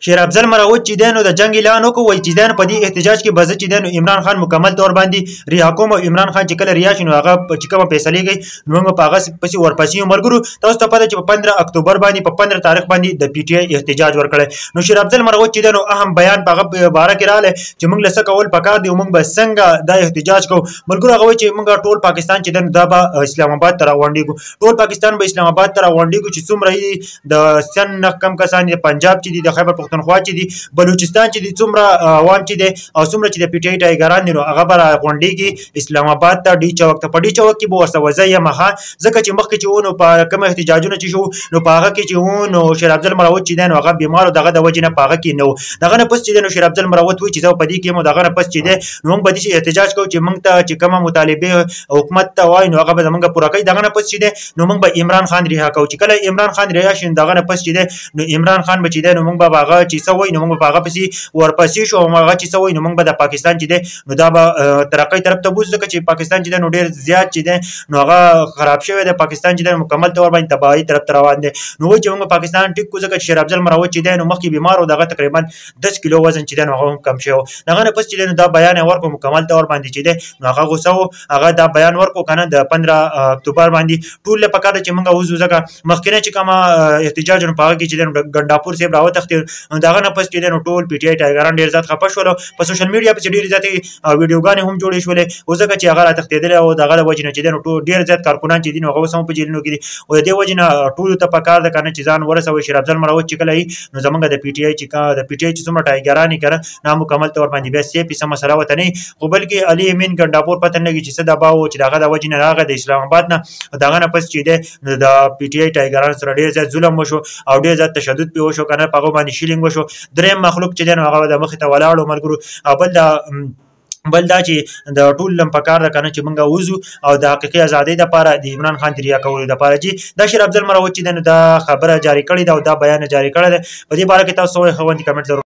شیر افضل مروت چې دی نو د جنگ اعلان وکړ وایي چې دی نو په دې احتجاج کې به زه چې دی نو عمران خان مکمل طور باندې رها کوم او عمران خان چې کله رها شي نو هغه چې کومه فیصلې کوي نو موږ په هغه پسې ورپسې یو ملګرو تاسو ته پته چې په 15 اکتوبر باندې په 15 تاریخ باندې د پی ټی آی احتجاج ورکړی نو شیر افضل مروت چې دی نو اهم بیان په هغه باره کې راغلی چې موږ له څه کول پکار دی او موږ به څنګه دا احتجاج کوو ملګرو هغه وایي چې موږ ټول پاکستان چې دی دا به اسلام آباد ته راغونډېږو ټول پاکستان به اسلام آباد ته راغونډېږو چې څومره د سن نه کم کسان دي پنجاب چې دي د خیبر پښتونخوا چې دي بلوچستان چې دي څومره عوام چې دي او څومره چې د پی ټی آی ټایګران دي نو هغه به راغونډېږي اسلام آباد ته ډي چوک ته په ډي چوک کې به ورسره وځئ یم ځکه چې مخکې چې و نو په کوم احتجاجونه چې شو نو په هغه کې چې و نو شیر افضل مروت چې دی نو هغه بیمار او دغه د وجې نه په هغه کې نه و دغه نه پس چې دی نو شیر افضل مروت وایي چې زه په دې کې یم او دغه نه پس چې دی نو موږ به داسې احتجاج کوو چې موږ ته چې کومه مطالبې حکومت ته وایي نو هغه به زموږ پوره کوي دغه نه پس چې دی نو موږ به عمران خان رها کوو چې کله عمران خان رها شي دغه نه پس چې دی نو عمران خان به چې دی نو موږ به هغه چې څه وایي نو موږ به هغه پسې ورپسې شو او هغه چې څه وایي نو موږ به د پاکستان چې دی نو دا به ترقۍ طرف ته بوځو ځکه چې پاکستان چې دی نو ډېر زیات چې دی نو هغه خراب شوی دی پاکستان چې دی مکمل طور باندې تباهۍ طرف ته روان دی نو وایي چې موږ پاکستان ټیک کړو ځکه چې شیر افضل مروت چې دی نو مخکې بیمار او دغه تقریبا 10 کیلو وزن چې دی نو هغه هم کم شوی دغه نه پس چې دی نو دا بیان یې ورکړو مکمل طور باندې چې دی نو هغه غوسه و هغه دا بیان ورکړو که نه د 15 اکتوبر باندې ټول له پکار ده چې موږ وځو ځکه مخکینی چې کومه احتجاج نو په هغه کې چې دی نو ګنډاپور صاحب راوتښتېد نو دغه نه پس چې دی نو ټول پی ټی آی ټایګران ډېر زیات خفه شول په سوشل میډیا پسې ډېرې زیاتې ویډیوګانې هم جوړې شولې او ځکه چې هغه راتښتېدلی او دغه د وجې نه چې دی نو ټول ډېر زیات کارکونان چې دي نو هغه اوس هم په جیلونو کې دي او د دې وجې نه ټولو ته پکار ده که نه چې ځان ورسوئ شیر افضل مروت چې کله وي نو زموږ د پی ټی آی چې څومره ټایګران یې که نه دا مکمل طور باندې بیا سیف څه مسله ورته نه وي خو بلکې علي امین ګنډاپور پته نه لګي چې څه دبا و چې د هغه د وجې نه راغی د اسلام آباد نه دغه نه پس چې دی نو د پی ټی آی ټایګرانو سره ډېر زیات ظلم وشو او ډېر زیات تشدد پرې وشو که نه په هغه باندې شیلینګ وشو دریم مخلوق چې دی نو هغه د مخې ته ولاړ و ملګرو او بل دا چې د ټول لم پکار ده کنه چې موږ وځو او د حقیقي ازادۍ لپاره د عمران خان د ریا کولو لپاره چې دا شیر افضل مروت چې دا خبره جاری کړې ده او دا بیان جاری کړی دی په دې باره کې تاسو څه وایئ ښه کمنټ ضرور